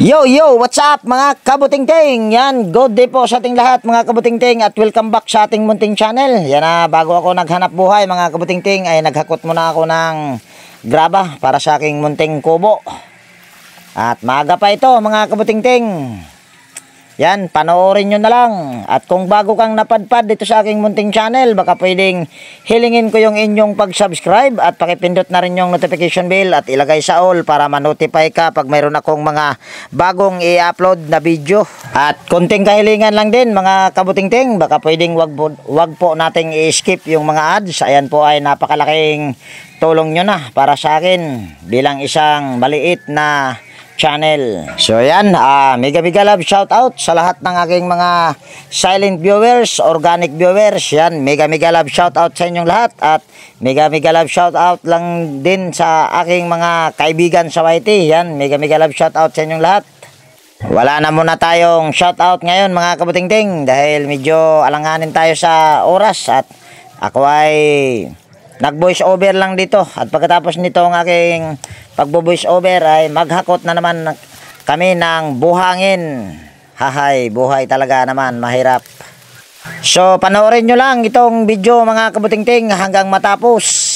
Yo, yo, what's up mga kabutingting? Yan, good day po sa ating lahat mga kabutingting at welcome back sa ating munting channel. Yan na, bago ako naghanap buhay mga kabutingting ay naghakot muna ako ng graba para sa aking munting kubo. At maaga pa ito mga kabutingting. Yan, panoorin nyo na lang. At kung bago kang napadpad dito sa aking munting channel, baka pwedeng hilingin ko yung inyong pag-subscribe at pakipindot na rin yung notification bell at ilagay sa all para ma-notify ka pag mayroon akong mga bagong i-upload na video. At konting kahilingan lang din mga kabutingting, baka pwedeng wag po nating i-skip yung mga ads. Ayan po ay napakalaking tulong nyo na para sa akin bilang isang maliit na channel. So yan, mega love shout out sa lahat ng aking mga silent viewers, organic viewers. Yan, mega love shout out sa inyong lahat at mega love shout out lang din sa aking mga kaibigan sa YT. Yan, mega love shout out sa inyong lahat. Wala na muna tayong shout out ngayon mga kabutingting dahil medyo alanganin tayo sa oras at ako ay nag-voice over lang dito at pagkatapos nito ang aking pagbo-voice over ay maghakot na naman kami ng buhangin. Hahay, buhay talaga naman, mahirap. So panoorin nyo lang itong video mga kabutingting hanggang matapos.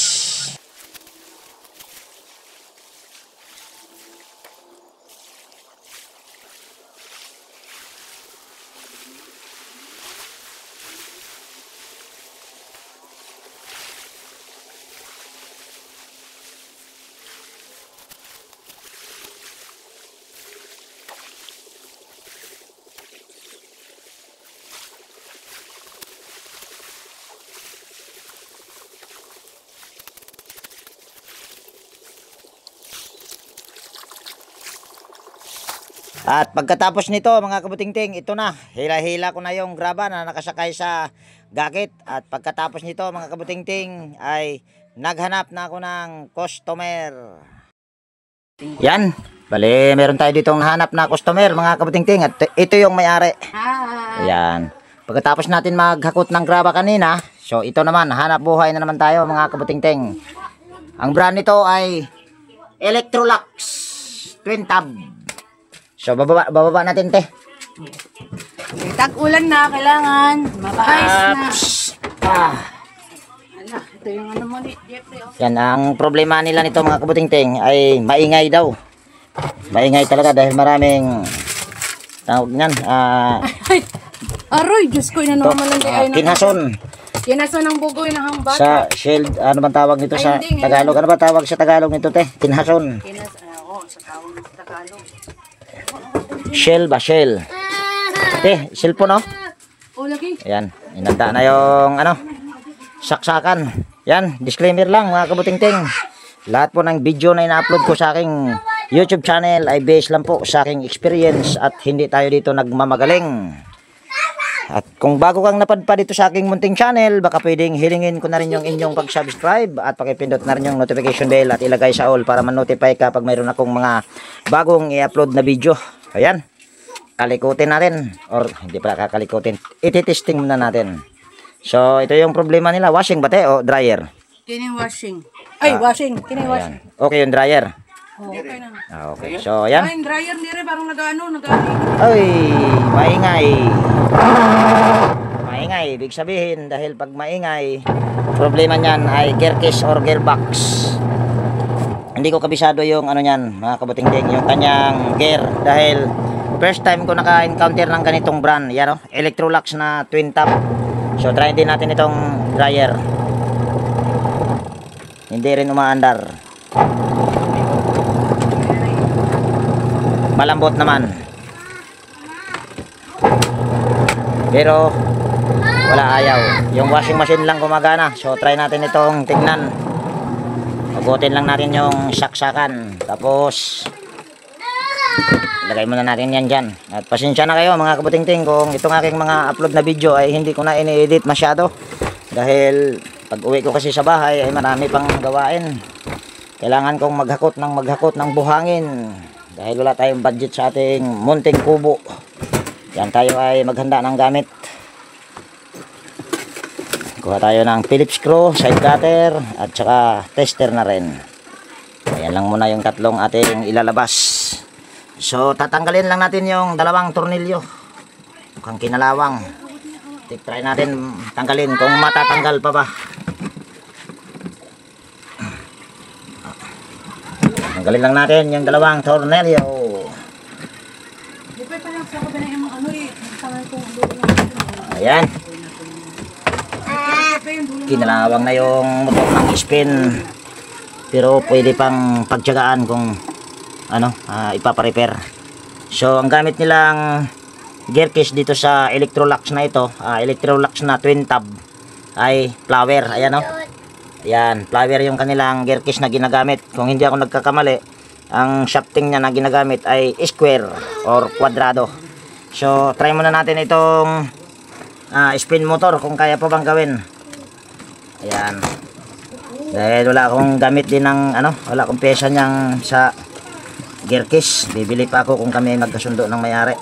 At pagkatapos nito mga kabutingting, ito na, hila-hila ko na yung graba na nakasakay sa gakit. At pagkatapos nito mga kabutingting ay naghanap na ako ng customer. Yan, bali meron tayo ditong hanap na customer mga kabutingting at ito yung may-ari. Yan, pagkatapos natin maghakot ng graba kanina, so ito naman, hanap buhay na naman tayo mga kabutingting. Ang brand nito ay Electrolux Twin Tab. So, bababa natin, te. Tag-ulan na, kailangan. Mabais na. Ala, ito yung ano mo ni Jeffrey. Yan, ang problema nila nito mga kabutingting ay maingay daw. Maingay talaga dahil maraming tawag niyan. Aroy, Diyos ko, inanaman lang Kinhason. Kinason ng bugoy na hambata. Sa shield, ano bang tawag nito sa Tagalog? Ano ba tawag sa Tagalog nito, te? Kinhason. Oo, sa tawag sa Tagalog. Shell ba? Shell. Te, cellphone, no? O, lagi. Ayan, inanda na yung, saksakan. Yan, disclaimer lang, mga kabutingting. Lahat po ng video na ina-upload ko sa aking YouTube channel ay based lang po sa aking experience at hindi tayo dito nagmamagaling. At kung bago kang napadpad dito sa aking munting channel, baka pwedeng hilingin ko na rin yung inyong pag-subscribe at pakipindot na rin yung notification bell at ilagay sa all para ma-notify ka pag mayroon akong mga bagong i-upload na video. Ayan, kalikutin natin or hindi pala kakalikutin, ititesting muna natin. So ito yung problema nila, washing ba te o dryer? Kining washing. Ay, washing. Kining washing. Okay yung dryer? Okay na. Okay, so ayan. Ay, dryer nire, parang nag-ano. Ay, maingay. Maingay, ibig sabihin dahil pag maingay, problema niyan ay gearcase or gearbox. Hindi ko kabisado yung ano niyan, mga kabutingting, yung kanyang gear dahil first time ko naka-encounter ng ganitong brand, yan Electrolux na Twin Tab. So try din natin itong dryer. Hindi rin umaandar. Malambot naman. Pero wala, ayaw. Yung washing machine lang gumagana. So try natin itong tignan. Pagutin lang natin yung saksakan. Tapos ilagay muna natin yan dyan. At pasensya na kayo mga kabutingting kung itong aking mga upload na video ay hindi ko na ini-edit masyado. Dahil pag uwi ko kasi sa bahay ay marami pang gawain. Kailangan kong maghakot ng buhangin. Dahil wala tayong budget sa ating munting kubo. Yan, tayo ay maghanda ng gamit. Kuha tayo ng Phillips screw, side cutter at saka tester na rin. Ayan lang muna yung tatlong ating ilalabas. So tatanggalin lang natin yung dalawang tornilyo. Mukhang kinalawang. Try natin tanggalin kung matatanggal pa ba. Tanggalin lang natin yung dalawang tornilyo. Ayan. Kinalawang na yung motor ng spin. Pero pwede pang pagtyagaan kung ano, ipaparepair. So ang gamit nilang gear case dito sa Electrolux na ito, Electrolux na twin tab, ay flower. Ayan o. Ayan, flower yung kanilang gear case na ginagamit. Kung hindi ako nagkakamali, ang shafting niya na ginagamit ay square or kwadrado. So try muna natin itong spin motor kung kaya pa bang gawin. Ayan. Dahil wala akong gamit din ng wala akong pyesa niyang sa gear case. Bibili pa ako kung kami magkasundo ng may-ari.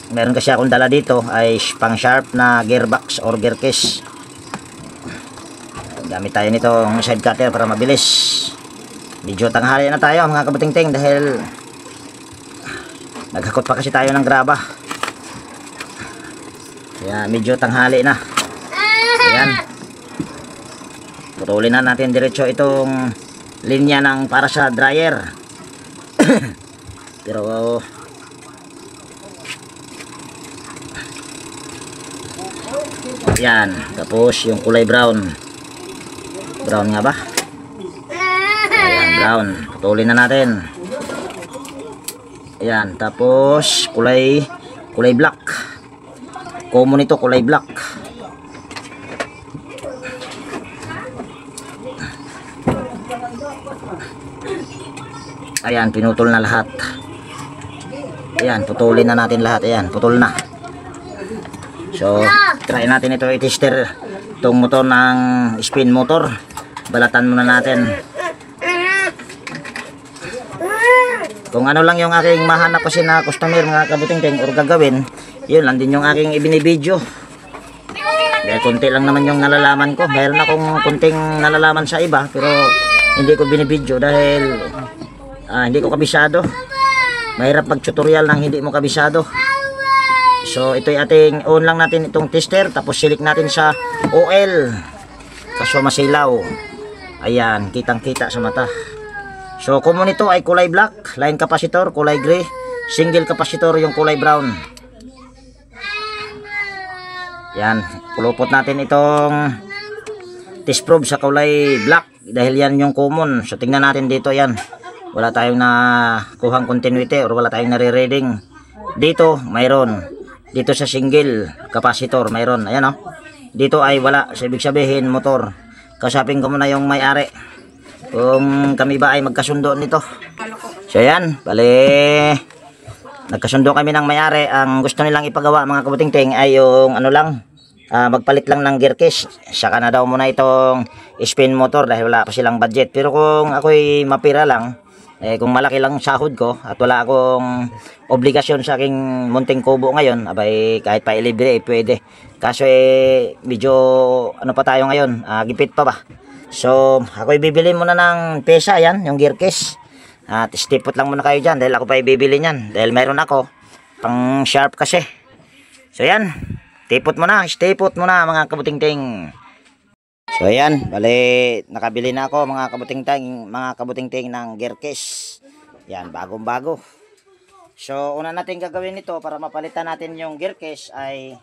Meron kasi akong dala dito ay pang sharp na gearbox or gear case. Gamit tayo nito ng side cutter para mabilis. Medyo tanghali na tayo mga kabuting-ting dahil naghakot pa kasi tayo ng graba. Kaya medyo tanghali na. Ayan. Putulin na natin diretso itong linya ng para sa dryer. Pero yan, tapos yung kulay brown. Brown nga ba? Ayan, brown. Putulin na natin. Ayan, tapos kulay black. Common ito, kulay black. Ayan, pinutol na lahat. Ayan, putulin na natin lahat. Ayan, putol na. So, try natin ito i-tester itong motor ng spin motor. Balatan muna natin. Kung ano lang yung aking mahanap kasi na customer mga kabuting-ting or gagawin, yun lang din yung aking ibinibidyo. Dahil konti lang naman yung nalalaman ko. Mayroon akong konting nalalaman sa iba pero hindi ko binibidyo dahil hindi ko kabisado. Mahirap mag-tutorial nang hindi mo kabisado. So ito ay ating on lang natin itong tester, tapos silik natin sa oil. Kaso masilaw. Ayan, kitang-kita sa mata. So common ito ay kulay black, line capacitor kulay gray, single capacitor yung kulay brown. Yan, pulupot natin itong test probe sa kulay black dahil yan yung common. So tingnan natin dito yan. Wala tayong na kuhang continuity or wala tayong nare-reading. Dito mayroon. Dito sa single capacitor mayroon. Ayan o. Dito ay wala. So ibig sabihin motor. Kasapin ko muna yung may-ari kung kami ba ay magkasundo nito. So ayan, bali nagkasundo kami ng may-ari. Ang gusto nilang ipagawa mga kabuting-ting ay yung ano lang, magpalit lang ng gear case. Saka na daw muna itong spin motor dahil wala pa silang budget. Pero kung ako'y mapira lang, kung malaki lang sahod ko at wala akong obligasyon sa aking munting kubo ngayon, abay kahit pa ilibre pwede. Kaso medyo ano pa tayo ngayon, gipit pa ba. So ako'y bibili muna ng pesa yan, yung gear case. At stipot lang muna kayo dyan dahil ako pa ibibili nyan. Dahil mayroon ako pang sharp kasi. So yan, stipot muna mga kabuting-ting. So ayan, bali nakabili na ako mga kabuting-ting ng gear case. Yan, bagong-bago. So una natin gagawin nito para mapalitan natin yung gear case ay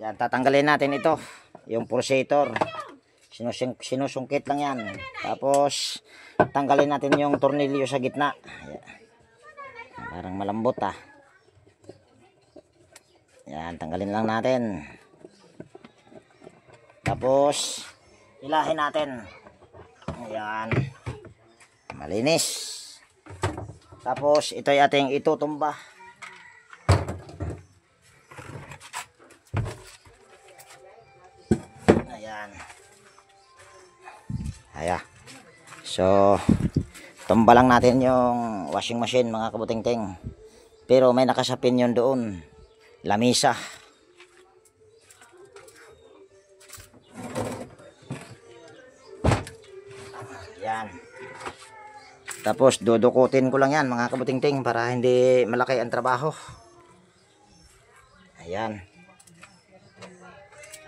yan, tatanggalin natin ito, yung pulsator. Sinusungkit lang yan. Tapos tanggalin natin yung tornilyo sa gitna. Yan. Parang malambot Yan, tanggalin lang natin. Tapos hilahin natin. Ayan. Malinis. Tapos ito ay ating itutumba. Ayan. Ayan. So tumba lang natin yung washing machine mga kabuting-ting. Pero may nakasapin yun doon. Lamisa. Yan. Tapos dudukutin ko lang yan mga kabutingting para hindi malaki ang trabaho. Ayan.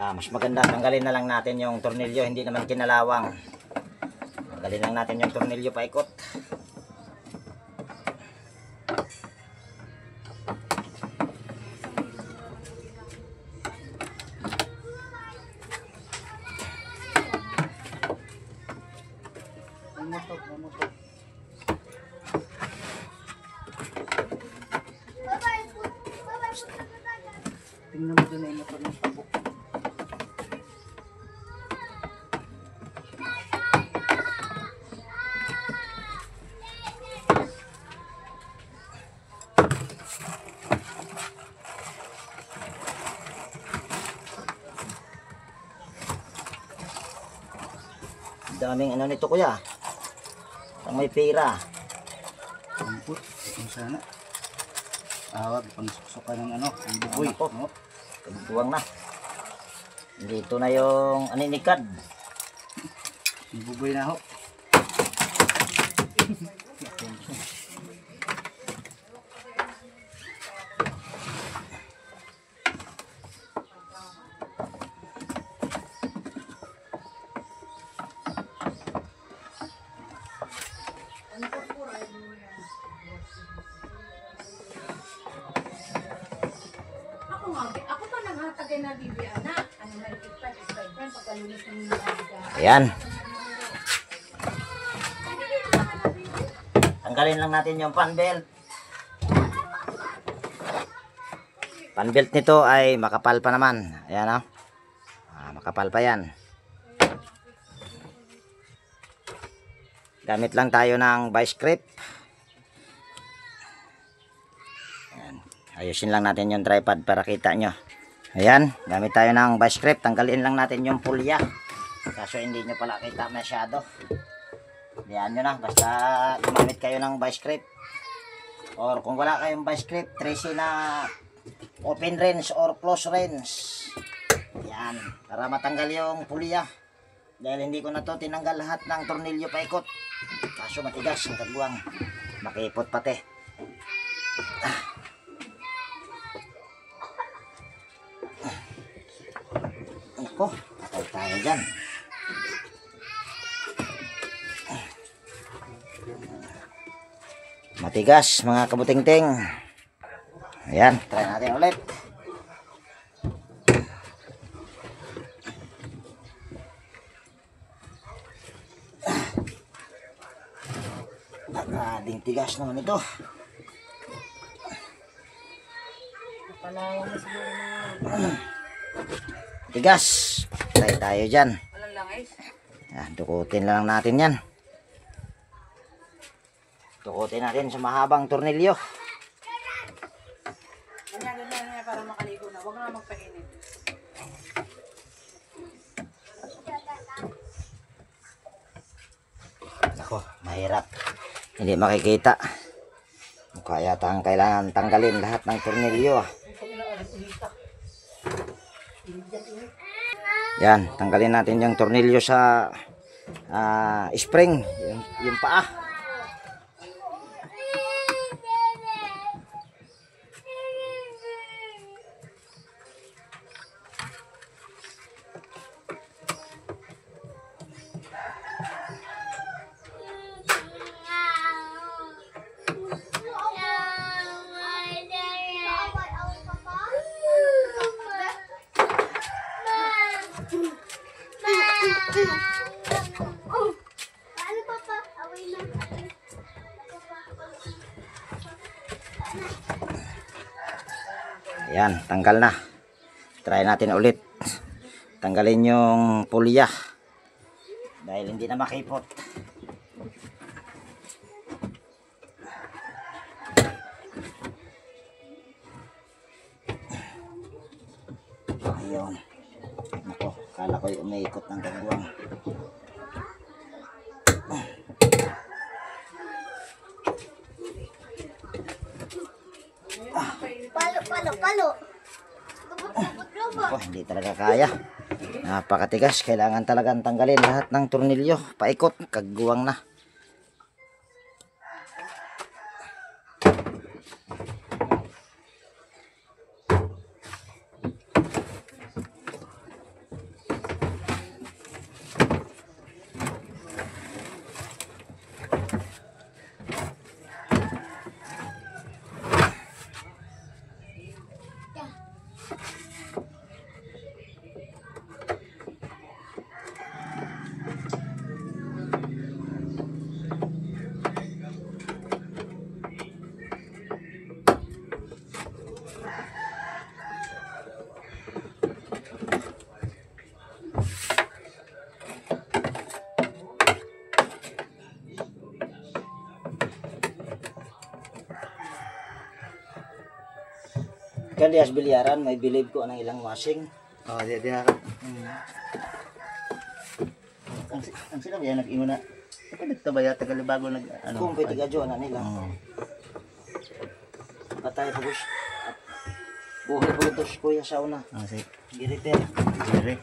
Mas maganda tanggalin na lang natin yung tornilyo, hindi naman kinalawang. Tanggalin lang natin yung tornilyo paikot. Tingnan mo doon ay motor ng tabok. Daming ano nito kuya. Ang may pera. Amput, kung sana. Awag, pangsusukan ng ano, ang buboy. Ako. Tuwang na. Dito na yung aninikad. Ang buboy na ho. Ako pa nanghatagay na bibiya na. Ano may pagkalunis ng mga Ayan. Tanggalin lang natin yung fan belt. Fan belt nito ay makapal pa naman. Ayan o. Makapal pa yan. Gamit lang tayo ng vice grip. Ayan. Ayusin lang natin yung tripod para kita nyo. Ayan, gamit tayo ng vice grip. Tanggalin lang natin yung pulya. Kaso hindi nyo pala kita masyado. Diyan nyo na. Basta gumamit kayo ng vice grip. Or kung wala kayong vice grip, 3C na open range or close range. Yan. Para matanggal yung pulya. Dahil hindi ko na to tinanggal lahat ng tornilyo paikot. Kaso matigas ang kagwang. Makipot pati. Ako, patay tayo dyan. Matigas mga kabutingting. Ayan, try natin ulit. Nakading tigas naman ito. Tigas. Try tayo dyan. walang langis. Ayan, dukutin lang natin yan. Dukutin natin sa mahabang tornilyo. Ganyan para makaligo na. Huwag na magpainit. Ako, mahirap. Hindi makikita. Mukha yata ang kailangan tanggalin lahat ng tornilyo. Yan, tanggalin natin yung tornilyo sa spring, yung paa. Yan, tanggal na. Try natin ulit. Tanggalin yung pulya. Dahil hindi na makipot. Ayun. Ako, kala ko'y umiikot ng kagwang. Palo. Ako, hindi talaga kaya. Napakatigas. Kailangan talagang tanggalin lahat ng tornilyo. Paikot, kagwang na. Kalias bilyaran, may bilib ko ng ilang washing. Oh, di ha. Ang sila ba yan nag-imo na? Ito nagtabaya tagalibago nag ano. Kung pwede ka dyan na nila. Patay po gusto. Buhay po ito kuya sa una. Ah, sige. Giriter. Dire.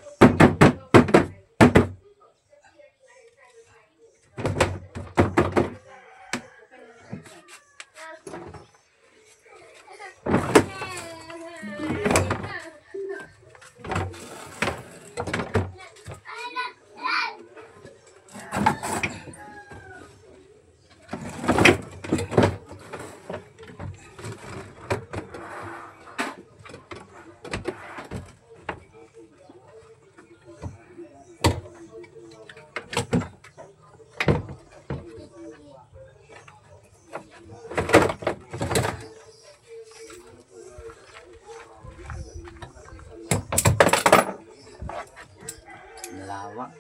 Lawang.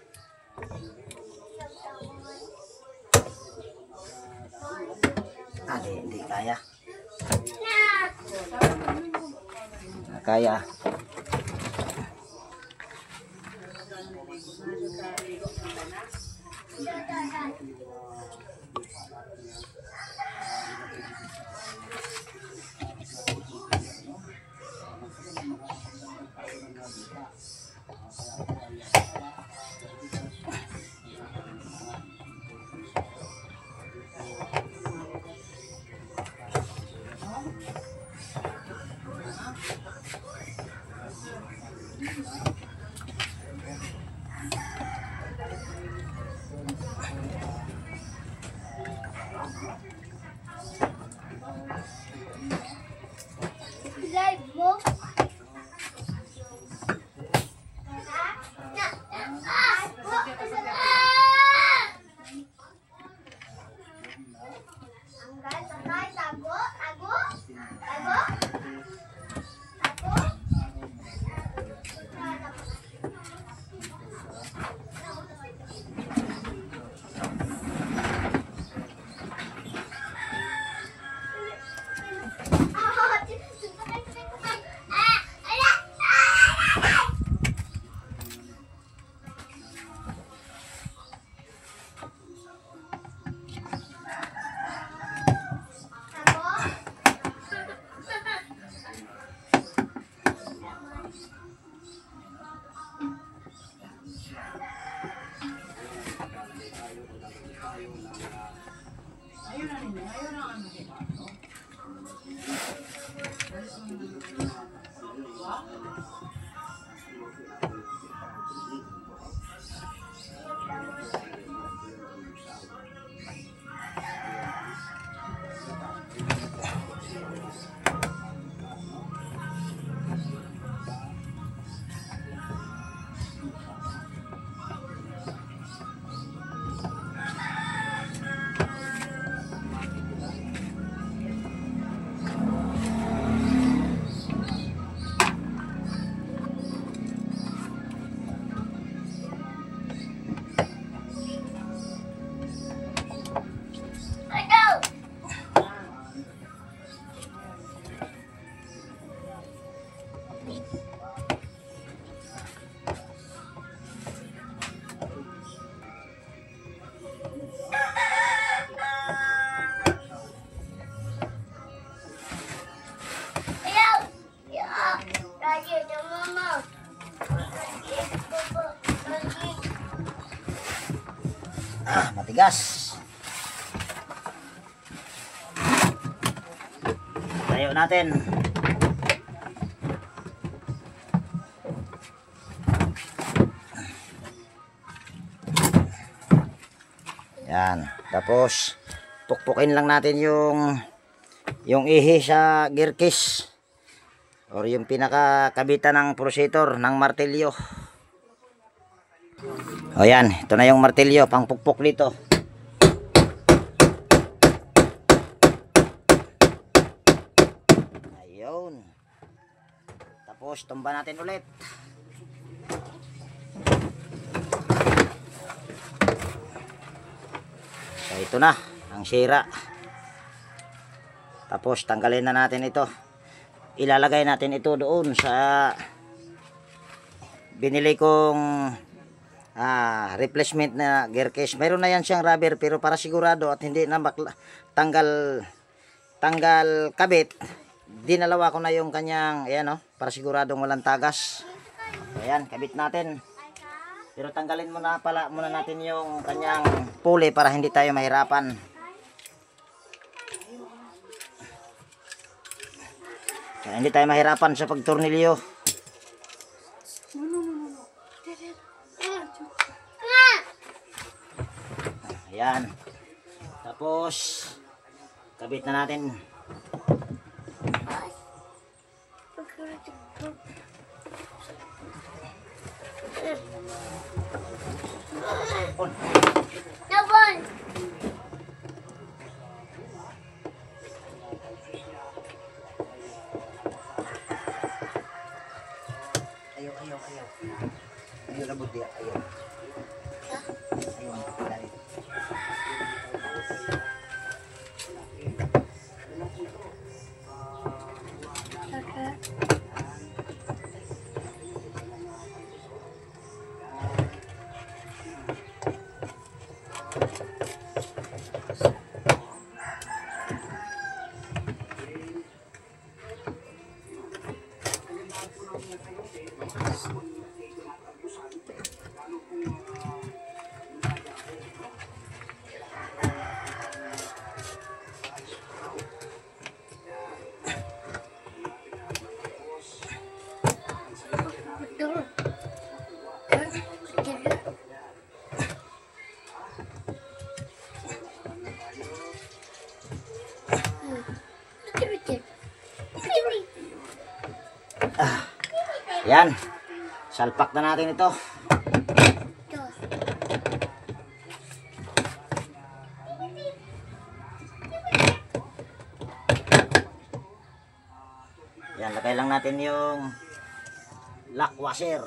Hindi kaya. Kaya. Live mo. Angkat, tago, tago, tago, tago. Matigas. Tayo natin. Yan. Tapos pukpukin lang natin yung ihi sa gear case or yung pinakakabitan ng pulsator ng martilyo. O yan, ito na yung martilyo, pangpukpok dito. Ayun. Tapos tumba natin ulit. So ito na ang sira. Tapos tanggalin na natin ito. Ilalagay natin ito doon sa binili kong replacement na gear case. Mayroon na yan siyang rubber, pero para sigurado at hindi na tanggal kabit, dinalawa ko na yung kanyang, ayan o, para siguradong walang tagas. Ayan, kabit natin. Pero tanggalin muna natin yung kanyang pulley para hindi tayo mahirapan. Kaya hindi tayo mahirapan sa pagtornilyo. Ayan. Tapos kabit na natin. Nabon! Ayaw. Ayaw na buti. Ayaw. Yan. Salpak na natin ito. Yan, lagay lang natin yung lock washer.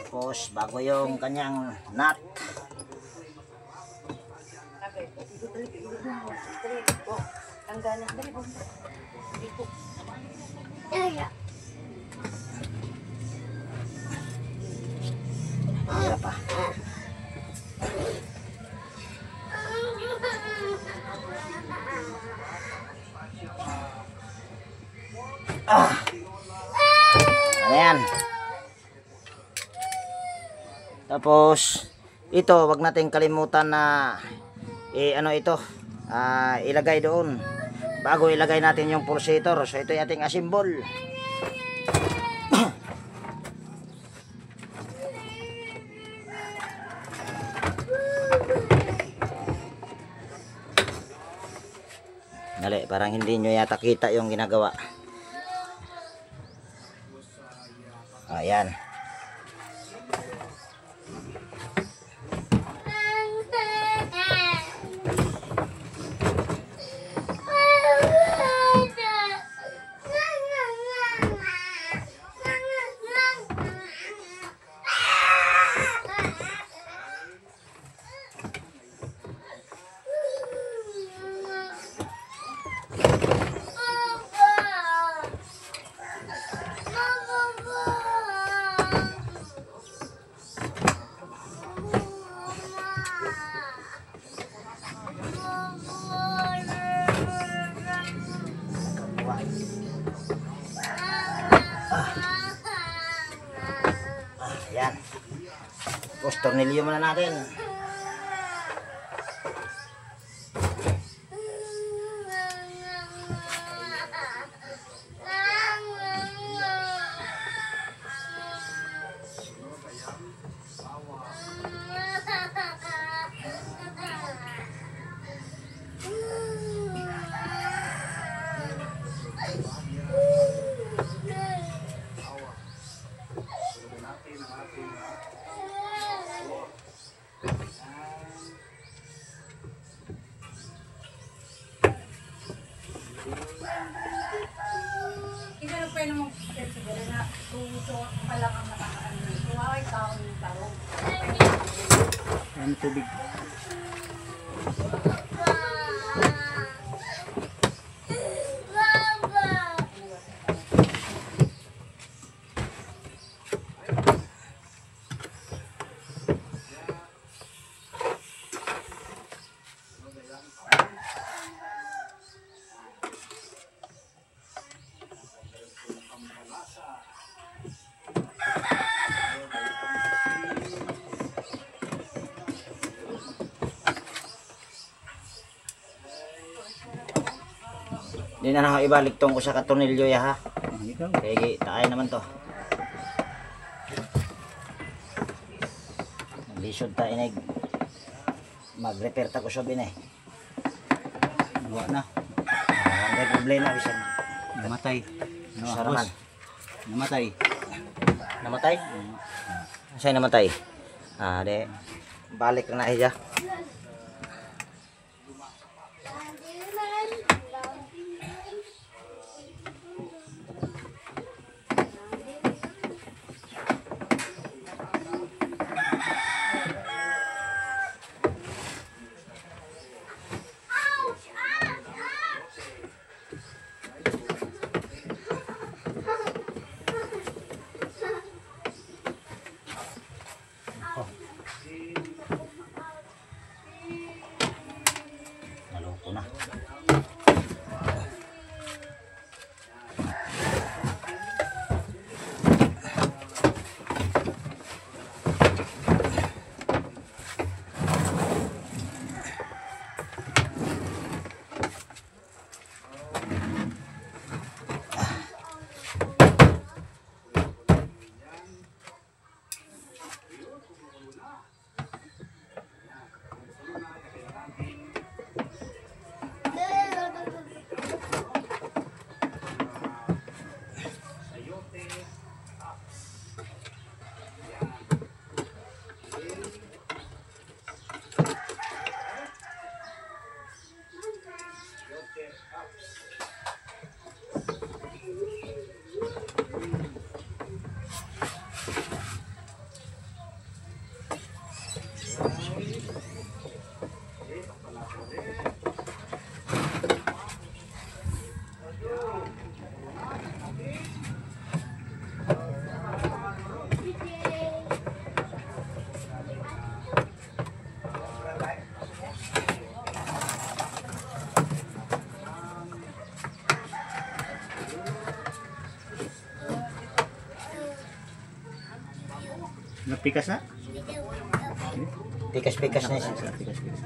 Tapos bago yung kanyang nut. Hirap pa. Ano yan? Tapos ito, wag nating kalimutan na ilagay doon bago ilagay natin yung pulsator. So ito yung ating assemble. Dali, parang hindi nyo yata kita yung ginagawa. Ayan. Ayan. Tapos tornilyo muna natin. kayo naman siguro na tuso pa lang ang nakakaano. Tuwaway taon yung taro. Ano tubig? Di na ako ibalik tong usa ka tornilyo ya ha. Ikaw. Sige, taay naman to. Lisod ta inig. Mag-repair ta ko sa bin eh. Nawa na. May problema bisan. Namatay. Sa raman. Namatay. Namatay? Sa'yo namatay? Ah, de. Balik na siya. Naloko na. Napikas na? Pikas-pikas na siya. Pikas-pikas.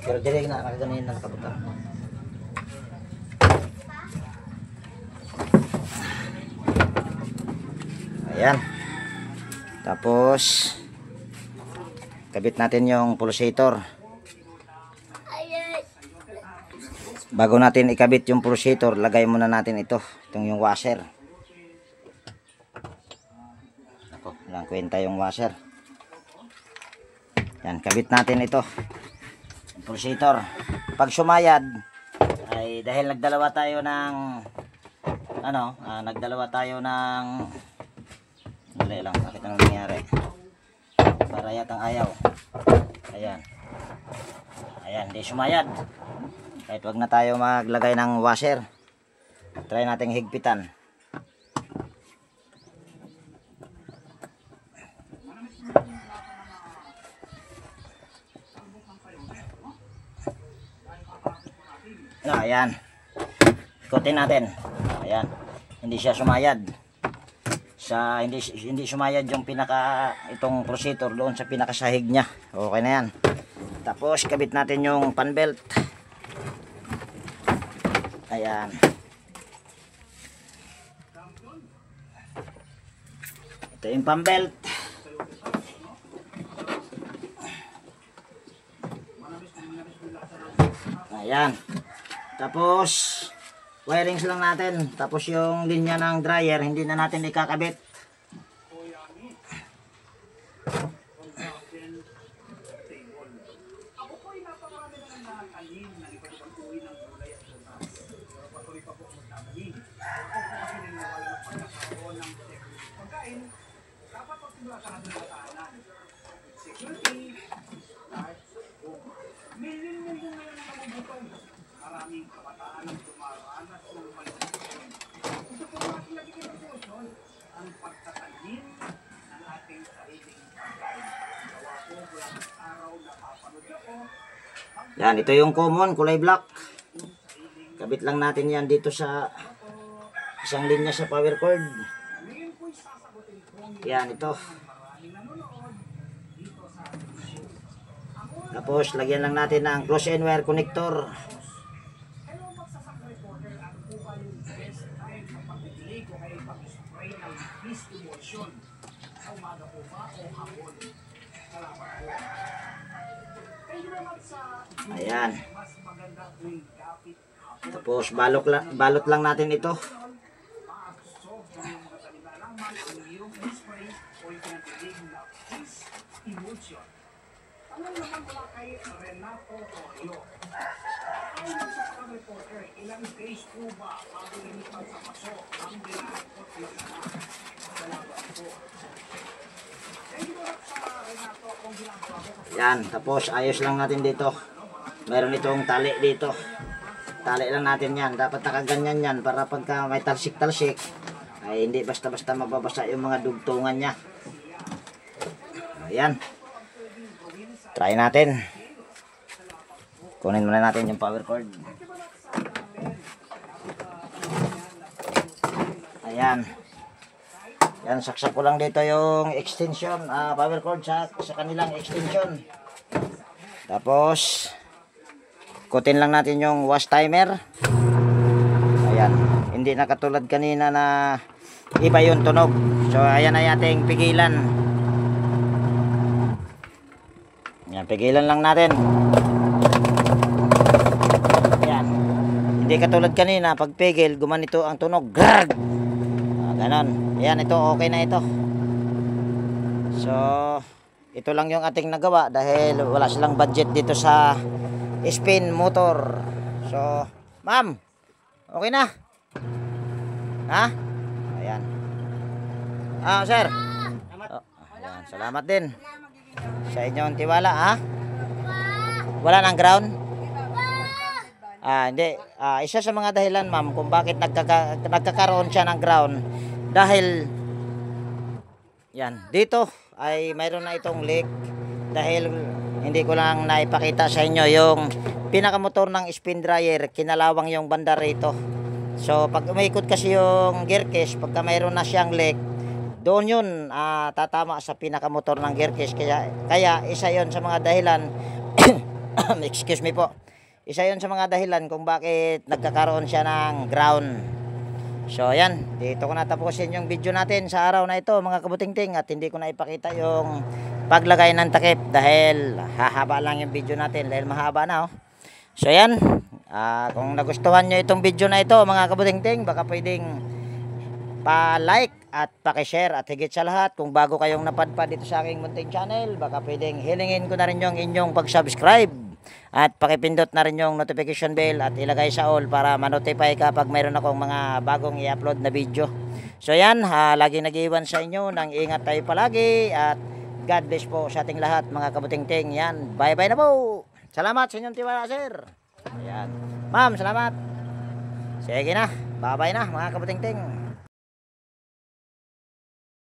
Pero direct na, nakaganin na nakabuta. Ayan. Tapos, kabit natin yung pulsator. Bago natin ikabit yung pulsator, lagay muna natin ito. Itong yung washer. Ako, walang kwenta yung washer. Yan, kabit natin ito. Pulsator. Pag sumayad, ay dahil nagdalawa tayo ng nagdalawa tayo ng dali lang, bakit anong nangyari? Para yatang ayaw. Ayan. Ayan, di sumayad. Kahit wag na tayo maglagay ng washer. Try nating higpitan. Ayan. Ikutin natin. Ayan. Hindi siya sumayad. Hindi sumayad yung itong procedure doon sa pinakasahig niya. Okay na yan. Tapos kabit natin yung fan belt. Ayan. Ito yung fan belt. Ayan. Tapos wirings lang natin. Tapos yung linya ng dryer hindi na natin ikakabit. Yan, ito yung common, kulay black. Kabit lang natin yan dito sa isang linya sa power cord. Yan, ito. Tapos, lagyan lang natin ng close and wire connector. Ayan. Tapos balot lang natin ito. Yan, tapos ayos lang natin dito. Meron itong tali dito. Tali lang natin yan. Dapat nakaganyan yan para pagka may talsik-talsik ay hindi basta-basta mababasa yung mga dugtungan niya. Ayan. Try natin. Kunin muna natin yung power cord. Ayan. Yan, saksak ko lang dito yung extension, power cord sa kanilang extension. Tapos, kutin lang natin yung wash timer. Ayan, hindi na katulad kanina na iba yung tunog. So, ayan ay ating pigilan. Ayan, pigilan lang natin. Ayan, hindi katulad kanina, pag pigil, gumanito ang tunog. Grrrr! Ganon. Ayan, ito, okay na ito. So, ito lang yung ating nagawa dahil wala silang budget dito sa spin motor. So, ma'am, okay na? Ha? Ayan. Sir. Oh, ayan, salamat din sa inyong tiwala, ha? Wala nang ground? Hindi. Isa sa mga dahilan, ma'am, kung bakit nagkakaroon siya ng ground dahil yan, dito ay mayroon na itong leak dahil hindi ko lang naipakita sa inyo yung pinakamotor ng spin dryer, kinalawang yung banda rito. So pag umiikot kasi yung gear case, pagka mayroon na siyang leak, doon yun tatama sa pinakamotor ng gear case. Kaya isa yon sa mga dahilan excuse me po, isa yon sa mga dahilan kung bakit nagkakaroon siya ng ground. So ayan, dito ko natapusin yung video natin sa araw na ito mga kabutingting, at hindi ko na ipakita yung paglagay ng takip dahil hahaba lang yung video natin dahil mahaba na. So ayan, kung nagustuhan nyo itong video na ito mga kabutingting, baka pwedeng pa-like at pa-share, at higit sa lahat kung bago kayong napadpad dito sa aking munting channel, baka pwedeng hilingin ko na rin yung inyong pag-subscribe at pakipindot na rin yung notification bell at ilagay sa all para ma-notify kapag mayroon akong mga bagong i-upload na video. So yan, lagi nag-iwan sa inyo ng ingat tayo palagi at God bless po sa ating lahat mga kabutingting. Yan, bye bye na po. Salamat sa inyong tiwala, sir. Ayan. Ma'am, salamat. Sige na, bye bye na mga kabutingting.